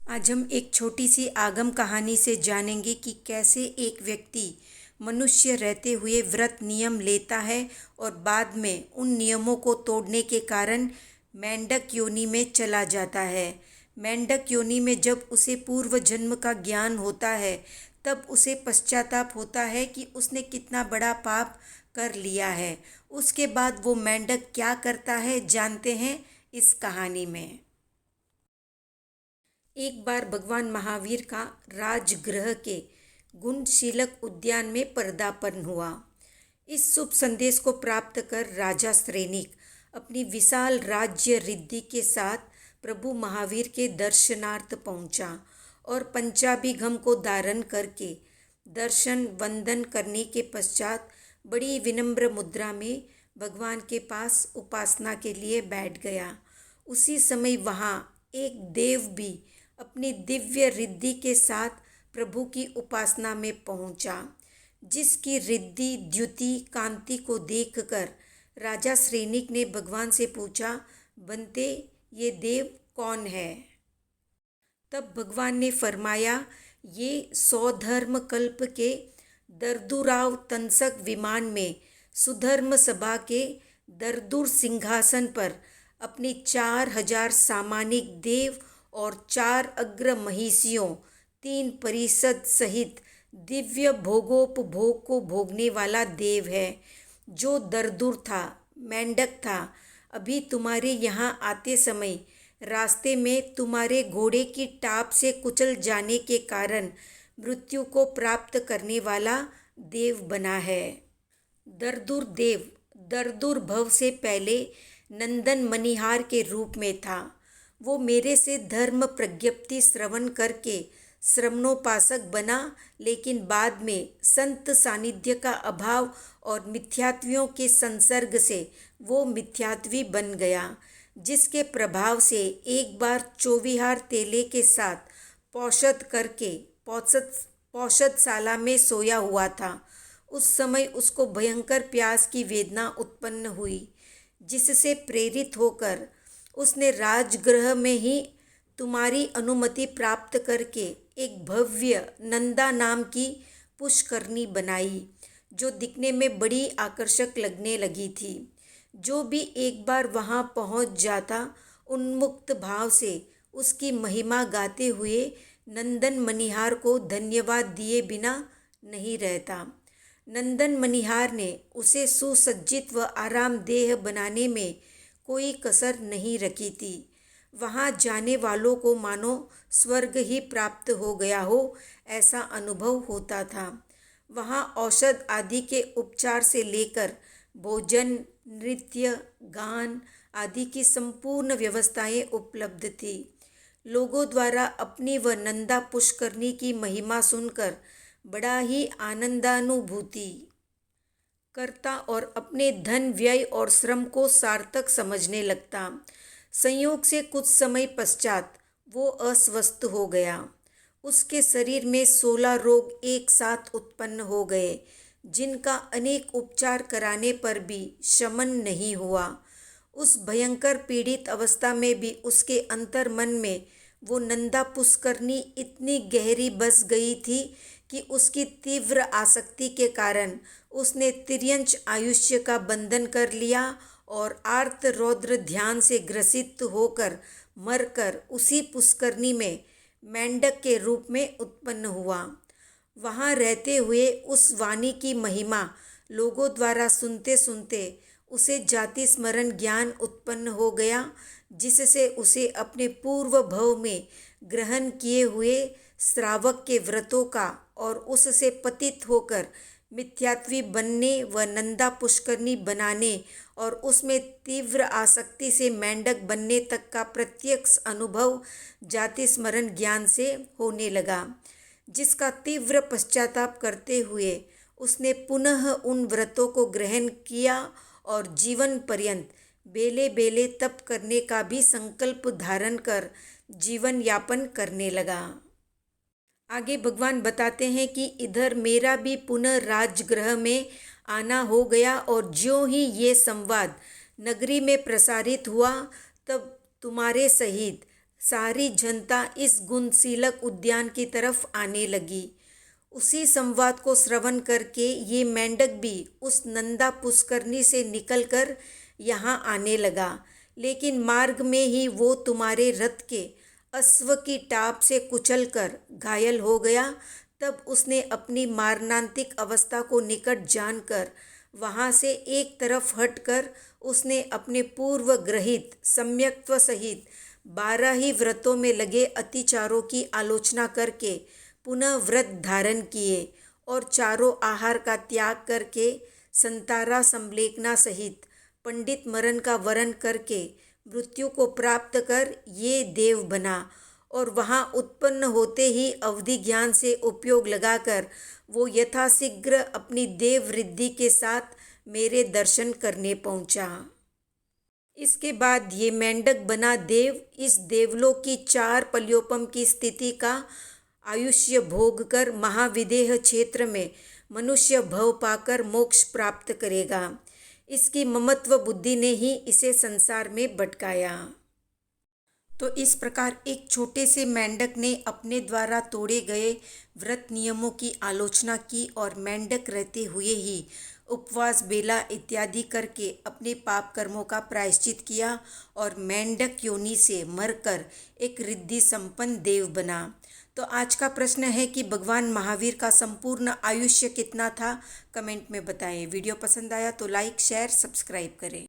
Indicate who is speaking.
Speaker 1: आज हम एक छोटी सी आगम कहानी से जानेंगे कि कैसे एक व्यक्ति मनुष्य रहते हुए व्रत नियम लेता है और बाद में उन नियमों को तोड़ने के कारण मेंढक योनि में चला जाता है। मेंढक योनि में जब उसे पूर्व जन्म का ज्ञान होता है तब उसे पश्चाताप होता है कि उसने कितना बड़ा पाप कर लिया है। उसके बाद वो मेंढक क्या करता है जानते हैं इस कहानी में। एक बार भगवान महावीर का राजगृह के गुणशीलक उद्यान में पदार्पण हुआ। इस शुभ संदेश को प्राप्त कर राजा श्रेनिक अपनी विशाल राज्य रिद्धि के साथ प्रभु महावीर के दर्शनार्थ पहुंचा और पंचाभिगम को धारण करके दर्शन वंदन करने के पश्चात बड़ी विनम्र मुद्रा में भगवान के पास उपासना के लिए बैठ गया। उसी समय वहाँ एक देव भी अपनी दिव्य रिद्धि के साथ प्रभु की उपासना में पहुंचा, जिसकी रिद्धि द्युति कांति को देखकर राजा श्रेनिक ने भगवान से पूछा, बनते ये देव कौन है? तब भगवान ने फरमाया, ये सौधर्म कल्प के दर्दुराव तंसक विमान में सुधर्म सभा के दर्दुर सिंहासन पर अपनी 4000 सामानिक देव और 4 अग्र महिषियों 3 परिषद सहित दिव्य भोगोपभोग को भोगने वाला देव है, जो दर्दुर था, मेंढक था। अभी तुम्हारे यहाँ आते समय रास्ते में तुम्हारे घोड़े की टाप से कुचल जाने के कारण मृत्यु को प्राप्त करने वाला देव बना है। दर्दुर देव दर्दुर भव से पहले नंदन मनिहार के रूप में था। वो मेरे से धर्म प्रज्ञप्ति श्रवण करके श्रवणोपासक बना, लेकिन बाद में संत सानिध्य का अभाव और मिथ्यात्वियों के संसर्ग से वो मिथ्यात्वी बन गया, जिसके प्रभाव से एक बार चौविहार तेले के साथ पौषदशाला में सोया हुआ था। उस समय उसको भयंकर प्यास की वेदना उत्पन्न हुई, जिससे प्रेरित होकर उसने राजगृह में ही तुम्हारी अनुमति प्राप्त करके एक भव्य नंदा नाम की पुष्करणी बनाई, जो दिखने में बड़ी आकर्षक लगने लगी थी। जो भी एक बार वहां पहुंच जाता, उन्मुक्त भाव से उसकी महिमा गाते हुए नंदन मनिहार को धन्यवाद दिए बिना नहीं रहता। नंदन मनिहार ने उसे सुसज्जित व आरामदेह बनाने में कोई कसर नहीं रखी थी। वहाँ जाने वालों को मानो स्वर्ग ही प्राप्त हो गया हो, ऐसा अनुभव होता था। वहाँ औषध आदि के उपचार से लेकर भोजन, नृत्य, गान आदि की संपूर्ण व्यवस्थाएं उपलब्ध थी। लोगों द्वारा अपनी व नंदा पुष्करणी की महिमा सुनकर बड़ा ही आनंदानुभूति करता और अपने धन व्यय और श्रम को सार्थक समझने लगता। संयोग से कुछ समय पश्चात वो अस्वस्थ हो गया। उसके शरीर में 16 रोग एक साथ उत्पन्न हो गए, जिनका अनेक उपचार कराने पर भी शमन नहीं हुआ। उस भयंकर पीड़ित अवस्था में भी उसके अंतर मन में वो नंदा पुष्करणी इतनी गहरी बस गई थी कि उसकी तीव्र आसक्ति के कारण उसने तिर्यंच आयुष्य का बंधन कर लिया और आर्त रौद्र ध्यान से ग्रसित होकर मरकर उसी पुष्करणी में मेंढक के रूप में उत्पन्न हुआ। वहाँ रहते हुए उस वाणी की महिमा लोगों द्वारा सुनते सुनते उसे जाति स्मरण ज्ञान उत्पन्न हो गया, जिससे उसे अपने पूर्व भव में ग्रहण किए हुए श्रावक के व्रतों का और उससे पतित होकर मिथ्यात्वी बनने व नंदा पुष्करणी बनाने और उसमें तीव्र आसक्ति से मेंढक बनने तक का प्रत्यक्ष अनुभव जाति स्मरण ज्ञान से होने लगा, जिसका तीव्र पश्चाताप करते हुए उसने पुनः उन व्रतों को ग्रहण किया और जीवन पर्यंत बेले बेले तप करने का भी संकल्प धारण कर जीवन यापन करने लगा। आगे भगवान बताते हैं कि इधर मेरा भी पुनः राजगृह में आना हो गया और ज्यों ही ये संवाद नगरी में प्रसारित हुआ, तब तुम्हारे सहित सारी जनता इस गुणशीलक उद्यान की तरफ आने लगी। उसी संवाद को श्रवण करके ये मेंढक भी उस नंदा पुष्करनी से निकलकर यहाँ आने लगा, लेकिन मार्ग में ही वो तुम्हारे रथ के अश्व की टाप से कुचलकर घायल हो गया। तब उसने अपनी मारणांतिक अवस्था को निकट जानकर वहाँ से एक तरफ हटकर उसने अपने पूर्व ग्रहित सम्यक्त्व सहित 12 ही व्रतों में लगे अतिचारों की आलोचना करके पुनः व्रत धारण किए और चारों आहार का त्याग करके संतारा संलेखना सहित पंडित मरण का वरण करके मृत्यु को प्राप्त कर ये देव बना। और वहाँ उत्पन्न होते ही अवधि ज्ञान से उपयोग लगाकर वो यथाशीघ्र अपनी देव वृद्धि के साथ मेरे दर्शन करने पहुँचा। इसके बाद ये मेंढक बना देव इस देवलोक की 4 पल्योपम की स्थिति का आयुष्य भोग कर महाविदेह क्षेत्र में मनुष्य भव पाकर मोक्ष प्राप्त करेगा। इसकी ममत्व बुद्धि ने ही इसे संसार में भटकाया। तो इस प्रकार एक छोटे से मेंढक ने अपने द्वारा तोड़े गए व्रत नियमों की आलोचना की और मेंढक रहते हुए ही उपवास, बेला इत्यादि करके अपने पाप कर्मों का प्रायश्चित किया और मेंढक योनि से मरकर एक रिद्धि संपन्न देव बना। तो आज का प्रश्न है कि भगवान महावीर का संपूर्ण आयुष्य कितना था, कमेंट में बताएं। वीडियो पसंद आया तो लाइक, शेयर, सब्सक्राइब करें।